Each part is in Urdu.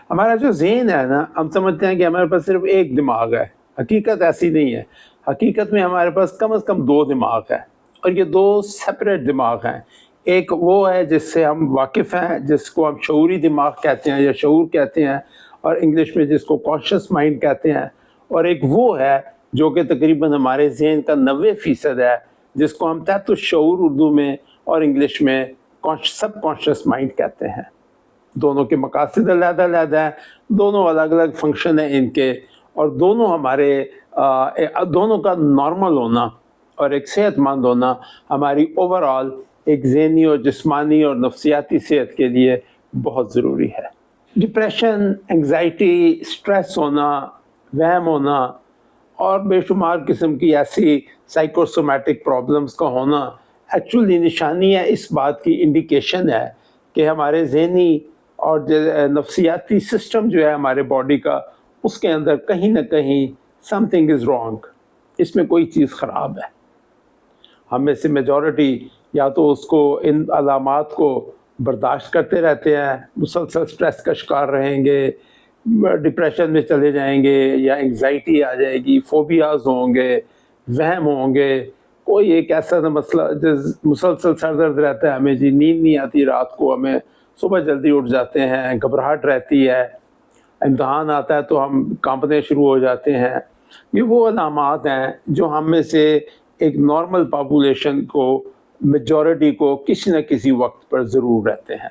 ہمارا جو ذہن ہے نا، ہم سمجھتے ہیں کہ ہمارے پاس صرف ایک دماغ ہے. حقیقت ایسی نہیں ہے. حقیقت میں ہمارے پاس کم از کم دو دماغ ہے، اور یہ دو سپریٹ دماغ ہیں. ایک وہ ہے جس سے ہم واقف ہیں، جس کو ہم شعوری دماغ کہتے ہیں یا شعور کہتے ہیں، اور انگلش میں جس کو کانشیس مائنڈ کہتے ہیں. اور ایک وہ ہے جو کہ تقریباً ہمارے ذہن کا 90% ہے، جس کو ہم تحت الشعور اردو میں اور انگلش میں سب کانشیس مائنڈ کہتے ہیں. دونوں کے مقاصد علیحدہ علیحدہ ہیں، دونوں الگ الگ فنکشن ہیں ان کے، اور دونوں ہمارے دونوں کا نارمل ہونا اور ایک صحت مند ہونا ہماری اوور آل ایک ذہنی اور جسمانی اور نفسیاتی صحت کے لیے بہت ضروری ہے. ڈپریشن، انگزائٹی، سٹریس ہونا، وہم ہونا اور بے شمار قسم کی ایسی سائیکوسومیٹک پرابلمس کا ہونا ایکچولی نشانی ہے اس بات کی، انڈیکیشن ہے کہ ہمارے ذہنی اور نفسیاتی سسٹم جو ہے ہمارے باڈی کا، اس کے اندر کہیں نہ کہیں سم تھنگ از رانگ، اس میں کوئی چیز خراب ہے. ہم میں سے میجورٹی یا تو اس کو، ان علامات کو برداشت کرتے رہتے ہیں، مسلسل سٹریس کا شکار رہیں گے، ڈپریشن میں چلے جائیں گے، یا انگزائٹی آ جائے گی، فوبیاز ہوں گے، وہم ہوں گے. کوئی ایک ایسا مسئلہ مسلسل سر درد رہتا ہے، ہمیں جی نیند نہیں آتی رات کو، ہمیں صبح جلدی اٹھ جاتے ہیں، گھبراہٹ رہتی ہے، امتحان آتا ہے تو ہم کانپنے شروع ہو جاتے ہیں. یہ وہ علامات ہیں جو ہم میں سے ایک نارمل پاپولیشن کو، میجورٹی کو کسی نہ کسی وقت پر ضرور رہتے ہیں،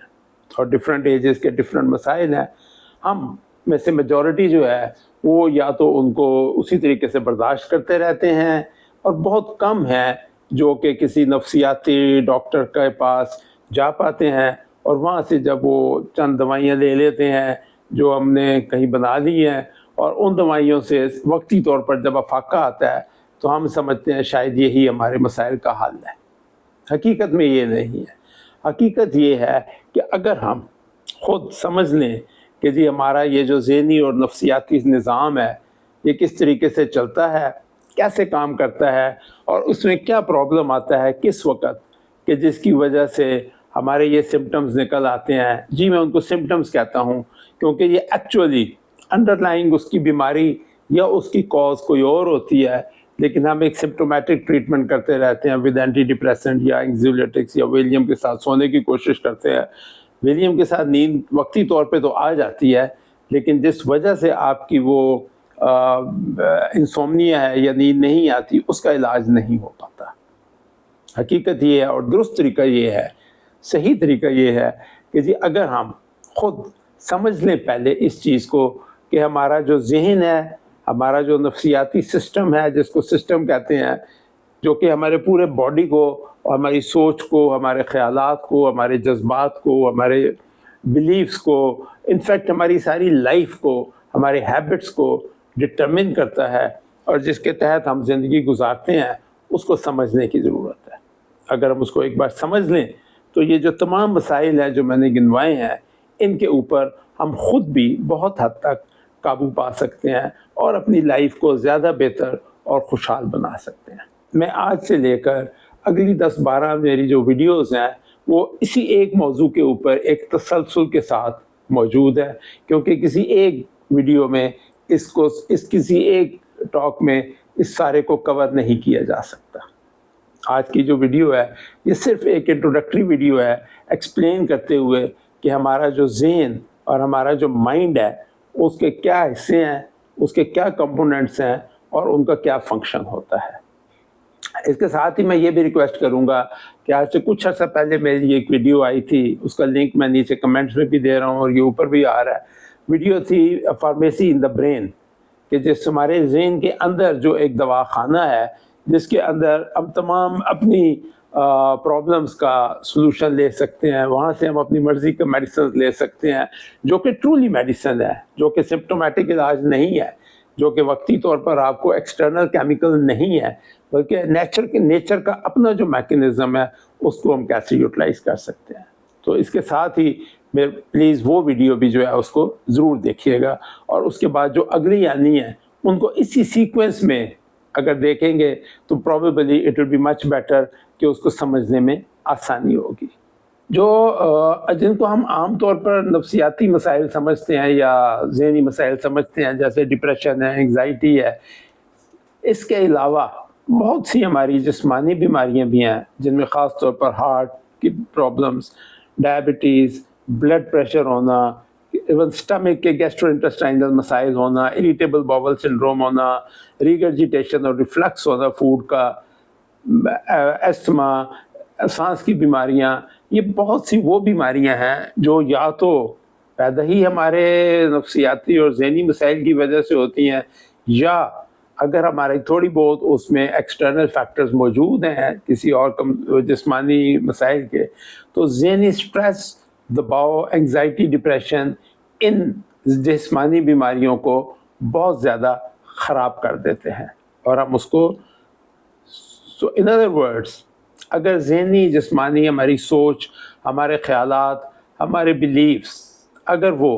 اور ڈفرینٹ ایجز کے ڈفرینٹ مسائل ہیں. ہم میں سے میجورٹی جو ہے وہ یا تو ان کو اسی طریقے سے برداشت کرتے رہتے ہیں، اور بہت کم ہیں جو کہ کسی نفسیاتی ڈاکٹر کے پاس جا پاتے ہیں، اور وہاں سے جب وہ چند دوائیاں لے لیتے ہیں جو ہم نے کہیں بنا لی ہیں، اور ان دوائیوں سے وقتی طور پر جب افاقہ آتا ہے تو ہم سمجھتے ہیں شاید یہی ہمارے مسائل کا حل ہے. حقیقت میں یہ نہیں ہے. حقیقت یہ ہے کہ اگر ہم خود سمجھ لیں کہ جی ہمارا یہ جو ذہنی اور نفسیاتی نظام ہے یہ کس طریقے سے چلتا ہے، کیسے کام کرتا ہے، اور اس میں کیا پرابلم آتا ہے کس وقت، کہ جس کی وجہ سے ہمارے یہ سمٹمز نکل آتے ہیں. جی میں ان کو سمٹمز کہتا ہوں کیونکہ یہ ایکچولی انڈر لائنگ اس کی بیماری یا اس کی کاز کوئی اور ہوتی ہے، لیکن ہم ایک سمپٹومیٹک ٹریٹمنٹ کرتے رہتے ہیں ود اینٹی ڈپریسنٹ یا انگزیولیٹکس یا ویلیم کے ساتھ سونے کی کوشش کرتے ہیں. ویلیم کے ساتھ نیند وقتی طور پہ تو آ جاتی ہے، لیکن جس وجہ سے آپ کی وہ انسومنیا ہے یا نیند نہیں آتی، اس کا علاج نہیں ہو پاتا. حقیقت یہ ہے، اور درست طریقہ یہ ہے، صحیح طریقہ یہ ہے کہ جی اگر ہم خود سمجھ لیں پہلے اس چیز کو کہ ہمارا جو ذہن ہے، ہمارا جو نفسیاتی سسٹم ہے، جس کو سسٹم کہتے ہیں، جو کہ ہمارے پورے باڈی کو، ہماری سوچ کو، ہمارے خیالات کو، ہمارے جذبات کو، ہمارے بلیفز کو، انفیکٹ ہماری ساری لائف کو، ہمارے ہیبٹس کو ڈٹرمن کرتا ہے، اور جس کے تحت ہم زندگی گزارتے ہیں، اس کو سمجھنے کی ضرورت ہے. اگر ہم اس کو ایک بار سمجھ لیں تو یہ جو تمام مسائل ہیں جو میں نے گنوائے ہیں، ان کے اوپر ہم خود بھی بہت حد تک قابو پا سکتے ہیں، اور اپنی لائف کو زیادہ بہتر اور خوشحال بنا سکتے ہیں. میں آج سے لے کر اگلی 10-12 میری جو ویڈیوز ہیں وہ اسی ایک موضوع کے اوپر ایک تسلسل کے ساتھ موجود ہے، کیونکہ کسی ایک ویڈیو میں اس کسی ایک ٹاک میں اس سارے کو کور نہیں کیا جا سکتا. آج کی جو ویڈیو ہے یہ صرف ایک انٹروڈکٹری ویڈیو ہے، ایکسپلین کرتے ہوئے کہ ہمارا جو ذہن اور ہمارا جو مائنڈ ہے اس کے کیا حصے ہیں، اس کے کیا کمپوننٹس ہیں، اور ان کا کیا فنکشن ہوتا ہے. اس کے ساتھ ہی میں یہ بھی ریکویسٹ کروں گا کہ آج سے کچھ عرصہ پہلے میری ایک ویڈیو آئی تھی، اس کا لنک میں نیچے کمنٹس میں بھی دے رہا ہوں اور یہ اوپر بھی آ رہا ہے. ویڈیو تھی فارمیسی ان دا برین، کہ جس ہمارے ذہن کے اندر جو ایک دواخانہ ہے، جس کے اندر ہم تمام اپنی پرابلمس کا سلوشن لے سکتے ہیں، وہاں سے ہم اپنی مرضی کا میڈیسن لے سکتے ہیں، جو کہ ٹرولی میڈیسن ہے، جو کہ سمپٹومیٹک علاج نہیں ہے، جو کہ وقتی طور پر آپ کو ایکسٹرنل کیمیکل نہیں ہے، بلکہ نیچر کا اپنا جو میکینزم ہے اس کو ہم کیسے یوٹیلائز کر سکتے ہیں. تو اس کے ساتھ ہی پلیز وہ ویڈیو بھی جو ہے اس کو ضرور دیکھیے گا، اور اس کے بعد جو اگلی آنی ہے ان کو اسی سیکوینس میں اگر دیکھیں گے تو probably it will be much better, کہ اس کو سمجھنے میں آسانی ہوگی. جو جن کو ہم عام طور پر نفسیاتی مسائل سمجھتے ہیں یا ذہنی مسائل سمجھتے ہیں، جیسے ڈپریشن ہے، انگزائٹی ہے، اس کے علاوہ بہت سی ہماری جسمانی بیماریاں بھی ہیں، جن میں خاص طور پر ہارٹ کی پرابلمس، ڈائبٹیز، بلڈ پریشر ہونا، ایون سٹمک کے گیسٹرو انٹسٹائنل مسائل ہونا، اریٹیبل باول سنڈروم ہونا، ریگرجیٹیشن اور ریفلکس ہونا فوڈ کا، ایستما، سانس کی بیماریاں، یہ بہت سی وہ بیماریاں ہیں جو یا تو پیدا ہی ہمارے نفسیاتی اور ذہنی مسائل کی وجہ سے ہوتی ہیں، یا اگر ہمارے تھوڑی بہت اس میں ایکسٹرنل فیکٹرز موجود ہیں کسی اور جسمانی مسائل کے، تو ذہنی سٹریس، دباؤ، انگزائٹی، ڈپریشن ان جسمانی بیماریوں کو بہت زیادہ خراب کر دیتے ہیں، اور ہم اس کو in other words اگر ذہنی جسمانی ہماری سوچ، ہمارے خیالات، ہمارے بلیفس اگر وہ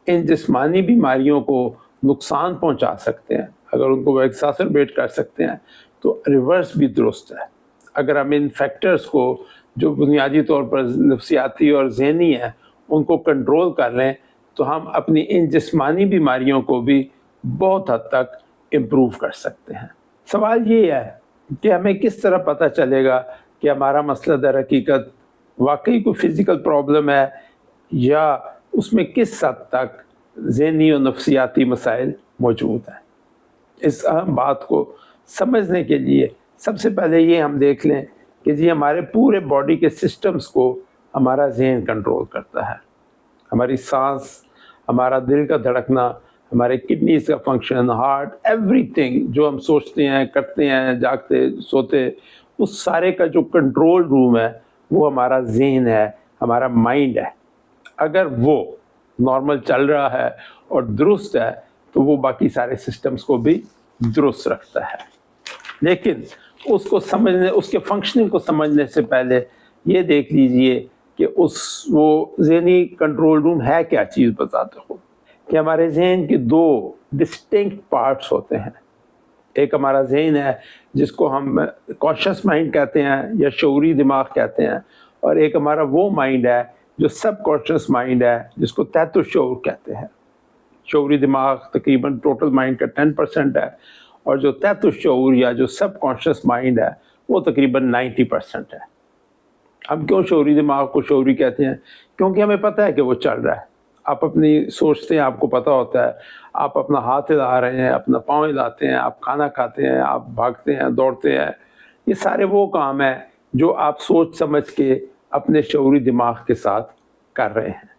ان جسمانی بیماریوں کو نقصان پہنچا سکتے ہیں، اگر ان کو ایکساسربیٹ کر سکتے ہیں، تو ریورس بھی درست ہے۔ اگر ہم ان فیکٹرز کو جو بنیادی طور پر نفسیاتی اور ذہنی ہیں ان کو کنٹرول کر لیں، تو ہم اپنی ان جسمانی بیماریوں کو بھی بہت حد تک امپروو کر سکتے ہیں۔ سوال یہ ہے کہ ہمیں کس طرح پتہ چلے گا کہ ہمارا مسئلہ در حقیقت واقعی کوئی فزیکل پرابلم ہے یا اس میں کس حد تک ذہنی اور نفسیاتی مسائل موجود ہیں۔ اس اہم بات کو سمجھنے کے لیے سب سے پہلے یہ ہم دیکھ لیں کہ جی ہمارے پورے باڈی کے سسٹمز کو ہمارا ذہن کنٹرول کرتا ہے۔ ہماری سانس، ہمارا دل کا دھڑکنا، ہمارے کڈنیز کا فنکشن، ہارٹ، ایوری تھنگ جو ہم سوچتے ہیں، کرتے ہیں، جاگتے، سوتے، اس سارے کا جو کنٹرول روم ہے وہ ہمارا ذہن ہے، ہمارا مائنڈ ہے۔ اگر وہ نارمل چل رہا ہے اور درست ہے تو وہ باقی سارے سسٹمز کو بھی درست رکھتا ہے۔ لیکن اس کو سمجھنے، اس کے فنکشننگ کو سمجھنے سے پہلے یہ دیکھ لیجئے کہ وہ ذہنی کنٹرول روم ہے کیا چیز بتاتے ہو، کہ ہمارے ذہن کے دو ڈسٹنکٹ پارٹس ہوتے ہیں۔ ایک ہمارا ذہن ہے جس کو ہم کانشیس مائنڈ کہتے ہیں یا شعوری دماغ کہتے ہیں، اور ایک ہمارا وہ مائنڈ ہے جو سب کانشیس مائنڈ ہے جس کو تحت الشعور کہتے ہیں۔ شعوری دماغ تقریباً ٹوٹل مائنڈ کا 10% ہے، اور جو تحت الشعور یا جو سب کانشیس مائنڈ ہے وہ تقریباً 90% ہے۔ ہم کیوں شعوری دماغ کو شعوری کہتے ہیں؟ کیونکہ ہمیں پتہ ہے کہ وہ چل رہا ہے۔ آپ اپنی سوچتے ہیں، آپ کو پتہ ہوتا ہے، آپ اپنا ہاتھ ہلا رہے ہیں، اپنا پاؤں ہلاتے ہیں، آپ کھانا کھاتے ہیں، آپ بھاگتے ہیں، دوڑتے ہیں، یہ سارے وہ کام ہیں جو آپ سوچ سمجھ کے اپنے شعوری دماغ کے ساتھ کر رہے ہیں۔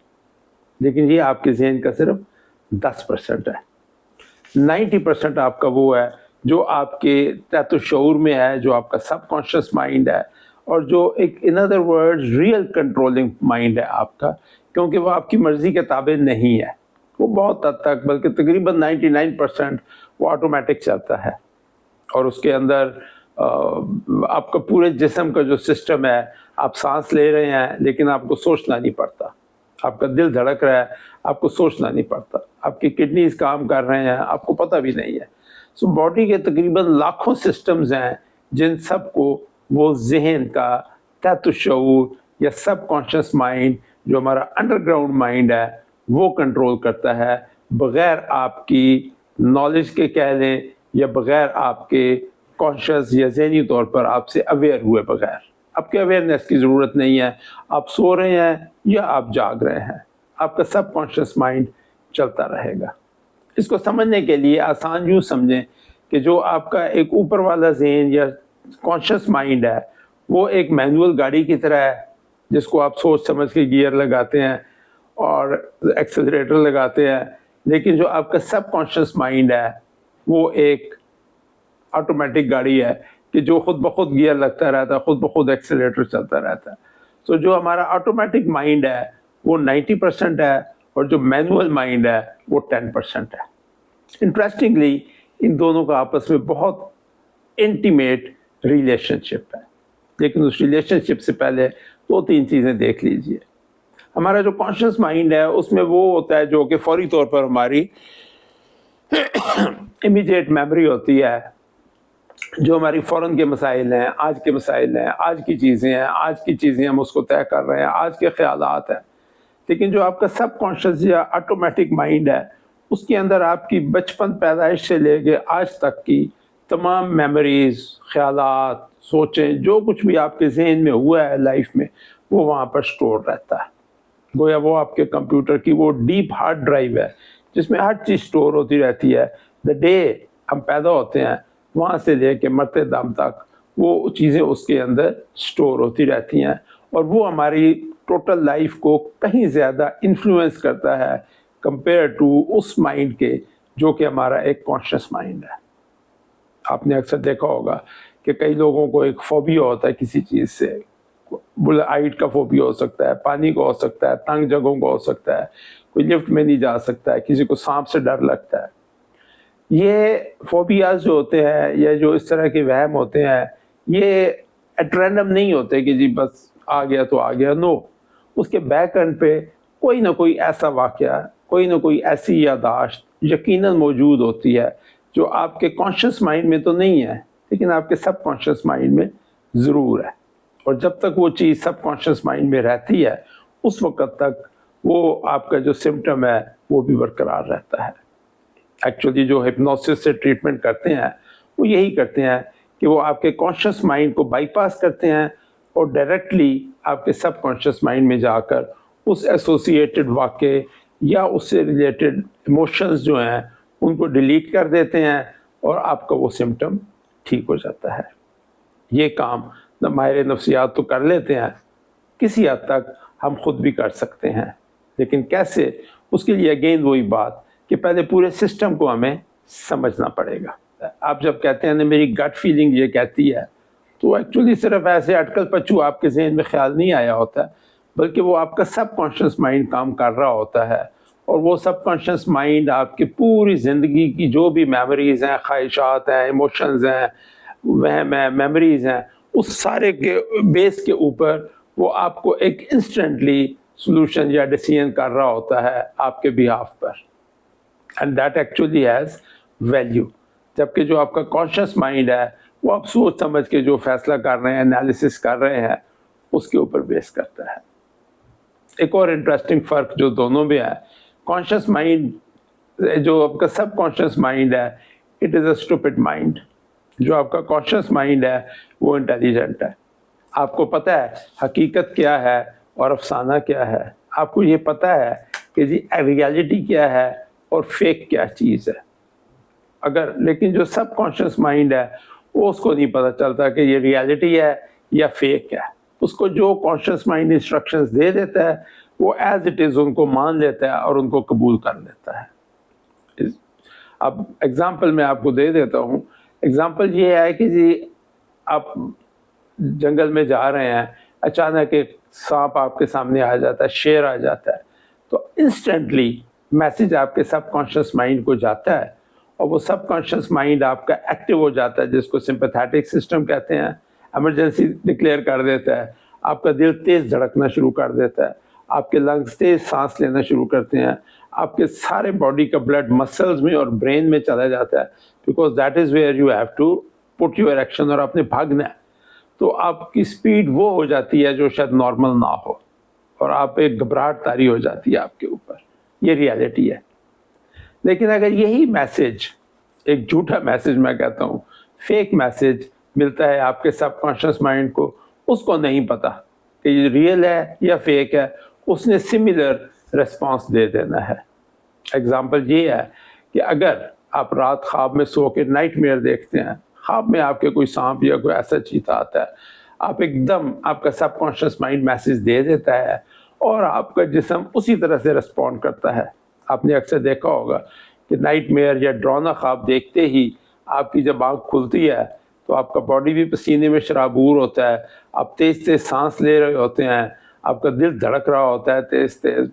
لیکن یہ آپ کے ذہن کا صرف 10% ہے۔ 90% آپ کا وہ ہے جو آپ کے تحت الشعور میں ہے، جو آپ کا سب کانشیس مائنڈ ہے، اور جو ایک in other word real controlling mind ہے آپ کا، کیونکہ وہ آپ کی مرضی کے تابع نہیں ہے۔ وہ بہت حد تک، بلکہ تقریباً 99% وہ آٹومیٹک چلتا ہے، اور اس کے اندر آپ کا پورے جسم کا جو سسٹم ہے، آپ سانس لے رہے ہیں لیکن آپ کو سوچنا نہیں پڑتا، آپ کا دل دھڑک رہا ہے، آپ کو سوچنا نہیں پڑتا، آپ کی کڈنیز کام کر رہے ہیں، آپ کو پتہ بھی نہیں ہے۔ سو باڈی کے تقریباً لاکھوں سسٹمز ہیں جن سب کو وہ ذہن کا تحت الشعور یا سب کانشیس مائنڈ، جو ہمارا انڈر گراؤنڈ مائنڈ ہے، وہ کنٹرول کرتا ہے، بغیر آپ کی نالج کے کہہ لیں، یا بغیر آپ کے کانشیس یا ذہنی طور پر آپ سے اویئر ہوئے بغیر۔ آپ کے اویئرنیس کی ضرورت نہیں ہے، آپ سو رہے ہیں یا آپ جاگ رہے ہیں، آپ کا سب کانشیس مائنڈ چلتا رہے گا۔ اس کو سمجھنے کے لیے آسان یوں سمجھیں کہ جو آپ کا ایک اوپر والا ذہن یا کانشیس مائنڈ ہے، وہ ایک مینول گاڑی کی طرح ہے جس کو آپ سوچ سمجھ کے گیئر لگاتے ہیں اور ایکسلریٹر لگاتے ہیں، لیکن جو آپ کا سب کانشیس مائنڈ ہے وہ ایک آٹومیٹک گاڑی ہے کہ جو خود بخود گیئر لگتا رہتا ہے، خود بخود ایکسلریٹر چلتا رہتا ہے۔ تو جو ہمارا آٹومیٹک مائنڈ ہے وہ 90% ہے، اور جو مینول مائنڈ ہے وہ 10% ہے۔ انٹرسٹنگلی ان دونوں کا آپس میں بہت انٹیمیٹ ریلیشن شپ ہے، لیکن اس ریلیشن شپ سے پہلے 2-3 چیزیں دیکھ لیجئے۔ ہمارا جو کانشیس مائنڈ ہے اس میں وہ ہوتا ہے جو کہ فوری طور پر ہماری امیڈیٹ میموری ہوتی ہے، جو ہماری فوراً کے مسائل ہیں، آج کے مسائل ہیں، آج کی چیزیں ہیں، آج کی چیزیں ہم اس کو طے کر رہے ہیں، آج کے خیالات ہیں. لیکن جو آپ کا سب کانشیس یا آٹومیٹک مائنڈ ہے، اس کے اندر آپ کی بچپن پیدائش سے لے کے آج تک کی تمام میموریز، خیالات، سوچیں، جو کچھ بھی آپ کے ذہن میں ہوا ہے لائف میں، وہ وہاں پر سٹور رہتا ہے. گویا وہ آپ کے کمپیوٹر کی وہ ڈیپ ہارڈ ڈرائیو ہے جس میں ہر چیز سٹور ہوتی رہتی ہے. دا ڈے ہم پیدا ہوتے ہیں وہاں سے لے کے مرتے دم تک وہ چیزیں اس کے اندر سٹور ہوتی رہتی ہیں، اور وہ ہماری ٹوٹل لائف کو کہیں زیادہ انفلوئنس کرتا ہے کمپیئر ٹو اس مائنڈ کے جو کہ ہمارا ایک کانشیس مائنڈ ہے. آپ نے اکثر دیکھا ہوگا کہ کئی لوگوں کو ایک فوبیا ہوتا ہے کسی چیز سے. ہائٹ کا فوبیا ہو سکتا ہے، پانی کو ہو سکتا ہے، تنگ جگہوں کو ہو سکتا ہے، کوئی لفٹ میں نہیں جا سکتا ہے، کسی کو سانپ سے ڈر لگتا ہے. یہ فوبیاز جو ہوتے ہیں یا جو اس طرح کے وہم ہوتے ہیں، یہ ایٹ رینڈم نہیں ہوتے کہ جی بس آ گیا تو آ گیا. نو، اس کے بیک اینڈ پہ کوئی نہ کوئی ایسا واقعہ، کوئی نہ کوئی ایسی یادداشت یقیناً موجود ہوتی ہے جو آپ کے کانشیس مائنڈ میں تو نہیں ہے لیکن آپ کے سب کانشیس مائنڈ میں ضرور ہے. اور جب تک وہ چیز سب کانشیس مائنڈ میں رہتی ہے اس وقت تک وہ آپ کا جو سمٹم ہے وہ بھی برقرار رہتا ہے. ایکچولی جو ہپنوسس سے ٹریٹمنٹ کرتے ہیں وہ یہی کرتے ہیں کہ وہ آپ کے کانشیس مائنڈ کو بائی پاس کرتے ہیں اور ڈائریکٹلی آپ کے سب کانشیس مائنڈ میں جا کر اس ایسوسیٹڈ واقعے یا اس سے ریلیٹڈ ایموشنز جو ہیں ان کو ڈیلیٹ کر دیتے ہیں اور آپ کا وہ سمٹم ٹھیک ہو جاتا ہے. یہ کام ماہر نفسیات تو کر لیتے ہیں، کسی حد تک ہم خود بھی کر سکتے ہیں، لیکن کیسے؟ اس کے لیے اگین وہی بات کہ پہلے پورے سسٹم کو ہمیں سمجھنا پڑے گا. آپ جب کہتے ہیں نا میری گٹ فیلنگ یہ کہتی ہے، تو ایکچولی صرف ایسے اٹکل پچو آپ کے ذہن میں خیال نہیں آیا ہوتا، بلکہ وہ آپ کا سب کانشیس مائنڈ کام کر رہا ہوتا ہے. اور وہ سب کانشیس مائنڈ آپ کی پوری زندگی کی جو بھی میموریز ہیں، خواہشات ہیں، ایموشنز ہیں، وہم ہیں، میموریز ہیں، اس سارے کے بیس کے اوپر وہ آپ کو ایک انسٹنٹلی سولوشن یا ڈیسیژن کر رہا ہوتا ہے آپ کے behalf per. And that actually has value. جبکہ جو آپ کا کانشیس مائنڈ ہے وہ آپ سوچ سمجھ کے جو فیصلہ کر رہے ہیں، انالیسس کر رہے ہیں، اس کے اوپر بیس کرتا ہے. ایک اور انٹرسٹنگ فرق جو دونوں میں ہے، کانشیس مائنڈ جو آپ کا سب کانشیس مائنڈ ہے it is a stupid mind. جو آپ کا کانشیس مائنڈ ہے وہ انٹیلیجنٹ ہے. آپ کو پتہ ہے حقیقت کیا ہے اور افسانہ کیا ہے. آپ کو یہ پتہ ہے کہ جی ریالٹی کیا ہے اور فیک کیا چیز ہے. لیکن جو سب کانشیس مائنڈ ہے وہ اس کو نہیں پتہ چلتا کہ یہ ریالٹی ہے یا فیک ہے. اس کو جو کانشیس مائنڈ انسٹرکشنز دے دیتا ہے وہ ایز اٹ از ان کو مان لیتا ہے اور ان کو قبول کر لیتا ہے. اب ایگزامپل میں آپ کو دے دیتا ہوں. ایگزامپل یہ ہے کہ جی آپ جنگل میں جا رہے ہیں، اچانک ایک سانپ آپ کے سامنے آ جاتا ہے، شیر آ جاتا ہے، تو انسٹنٹلی میسج آپ کے سب کانشیس مائنڈ کو جاتا ہے اور وہ سب کانشیس مائنڈ آپ کا ایکٹیو ہو جاتا ہے، جس کو سمپیتھیٹک سسٹم کہتے ہیں. ایمرجنسی ڈکلیئر کر دیتا ہے، آپ کا دل تیز دھڑکنا شروع کر دیتا ہے، آپ کے لنگس تیز سانس لینا شروع کرتے ہیں، آپ کے سارے باڈی کا بلڈ مسلز میں اور برین میں چلا جاتا ہے، because that is where you have to put your action, اور آپ نے بھاگنا ہے. تو آپ کی سپیڈ وہ ہو جاتی ہے جو شاید نارمل نہ ہو، اور آپ ایک گھبراہٹ طاری ہو جاتی ہے آپ کے اوپر. یہ ریالٹی ہے. لیکن اگر یہی میسج، ایک جھوٹا میسج میں کہتا ہوں، فیک میسج ملتا ہے آپ کے سب کانشیس مائنڈ کو، اس کو نہیں پتا کہ یہ ریئل ہے یا فیک ہے، اس نے سملر ریسپانس دے دینا ہے. ایگزامپل یہ ہے کہ اگر آپ رات خواب میں سو کے نائٹ میئر دیکھتے ہیں، خواب میں آپ کے کوئی سانپ یا کوئی ایسا چیتا آتا ہے، آپ ایک دم آپ کا سب کانشیس مائنڈ میسج دے دیتا ہے اور آپ کا جسم اسی طرح سے رسپونڈ کرتا ہے. آپ نے اکثر دیکھا ہوگا کہ نائٹ میئر یا ڈراؤنا خواب دیکھتے ہی آپ کی جب آنکھ کھلتی ہے تو آپ کا باڈی بھی پسینے میں شرابور ہوتا ہے، آپ تیز تیز سانس لے رہے ہوتے ہیں، آپ کا دل دھڑک رہا ہوتا ہے تیز تیز.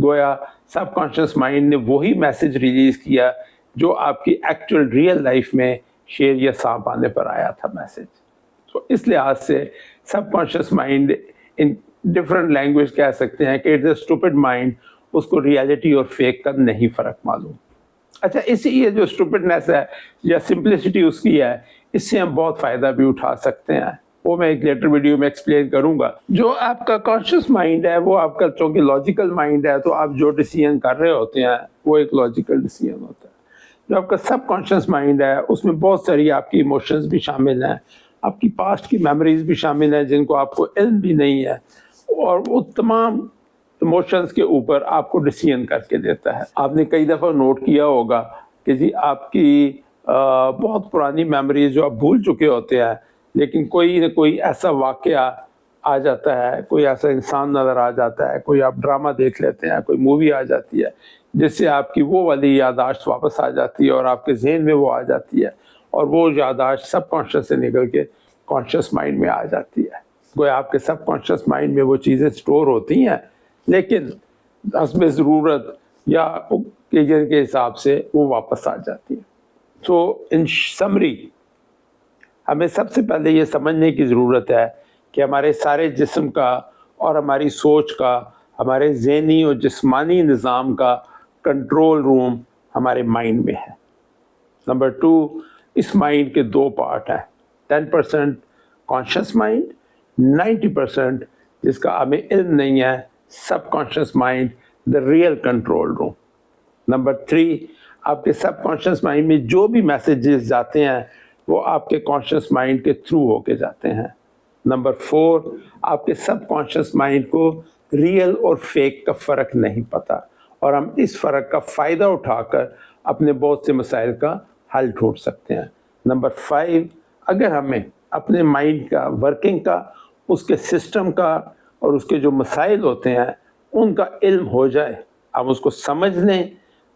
گویا سب کانشیس مائنڈ نے وہی میسج ریلیز کیا جو آپ کی ایکچوئل ریئل لائف میں شیر یا سانپ آنے پر آیا تھا میسج. تو اس لحاظ سے سب conscious mind in different language کہہ سکتے ہیں کہ اٹس اے اسٹوپڈ مائنڈ. اس کو ریالٹی اور فیک کا نہیں فرق معلوم. اچھا یہ جو اسٹوپڈنیس ہے یا سمپلسٹی اس کی ہے، اس سے ہم بہت فائدہ بھی اٹھا سکتے ہیں، وہ میں ایک لیٹر ویڈیو میں ایکسپلین کروں گا۔ جو آپ کا کانشیس مائنڈ ہے وہ آپ کا چونکہ لاجیکل مائنڈ ہے، تو آپ جو ڈیسیژن کر رہے ہوتے ہیں وہ ایک لاجیکل ڈیسیژن ہوتا ہے۔ جو آپ کا سب کانشیس مائنڈ ہے اس میں بہت ساری آپ کی ایموشنز بھی شامل ہیں، آپ کی پاسٹ کی میموریز بھی شامل ہیں جن کو آپ کو علم بھی نہیں ہے، اور وہ تمام ایموشنز کے اوپر آپ کو ڈیسیژن کر کے دیتا ہے۔ آپ نے کئی دفعہ نوٹ کیا ہوگا کہ جی آپ کی بہت پرانی میموریز جو آپ بھول چکے ہوتے ہیں، لیکن کوئی نہ کوئی ایسا واقعہ آ جاتا ہے، کوئی ایسا انسان نظر آ جاتا ہے، کوئی آپ ڈرامہ دیکھ لیتے ہیں، کوئی مووی آ جاتی ہے جس سے آپ کی وہ والی یادداشت واپس آ جاتی ہے اور آپ کے ذہن میں وہ آ جاتی ہے، اور وہ یادداشت سب کانشیس سے نکل کے کانشیس مائنڈ میں آ جاتی ہے۔ کوئی آپ کے سب کانشیس مائنڈ میں وہ چیزیں سٹور ہوتی ہیں، لیکن حسب ضرورت یا اوکیزن کے حساب سے وہ واپس آ جاتی ہیں۔ سو ان سمری ہمیں سب سے پہلے یہ سمجھنے کی ضرورت ہے کہ ہمارے سارے جسم کا اور ہماری سوچ کا، ہمارے ذہنی اور جسمانی نظام کا کنٹرول روم ہمارے مائنڈ میں ہے۔ نمبر 2، اس مائنڈ کے 2 پارٹ ہیں، 10% کانشیس مائنڈ، 90% جس کا ہمیں علم نہیں ہے، subconscious mind, the real control room. Number 3، آپ کے سب کانشیس مائنڈ میں جو بھی میسیجز جاتے ہیں وہ آپ کے کانشیس مائنڈ کے تھرو ہو کے جاتے ہیں۔ نمبر 4، آپ کے سب کانشیس مائنڈ کو ریئل اور فیک کا فرق نہیں پتہ، اور ہم اس فرق کا فائدہ اٹھا کر اپنے بہت سے مسائل کا حل ڈھونڈ سکتے ہیں۔ نمبر 5، اگر ہمیں اپنے مائنڈ کا ورکنگ کا، اس کے سسٹم کا اور اس کے جو مسائل ہوتے ہیں ان کا علم ہو جائے، ہم اس کو سمجھ لیں،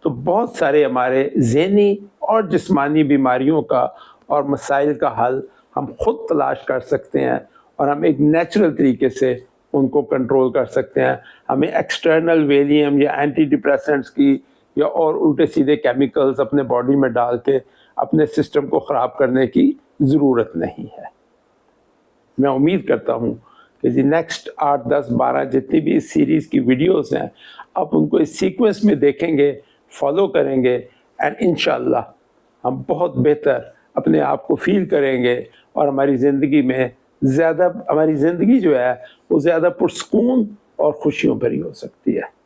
تو بہت سارے ہمارے ذہنی اور جسمانی بیماریوں کا اور مسائل کا حل ہم خود تلاش کر سکتے ہیں، اور ہم ایک نیچرل طریقے سے ان کو کنٹرول کر سکتے ہیں۔ ہمیں ایکسٹرنل ویلیم یا اینٹی ڈپریسنٹس کی یا اور الٹے سیدھے کیمیکلز اپنے باڈی میں ڈال کے اپنے سسٹم کو خراب کرنے کی ضرورت نہیں ہے۔ میں امید کرتا ہوں کہ جی نیکسٹ 8، 10، 12 جتنی بھی اس سیریز کی ویڈیوز ہیں، آپ ان کو اس سیکوینس میں دیکھیں گے، فالو کریں گے، اینڈ انشاءاللہ ہم بہت بہتر اپنے آپ کو فیل کریں گے، اور ہماری زندگی جو ہے وہ زیادہ پرسکون اور خوشیوں بھری ہو سکتی ہے۔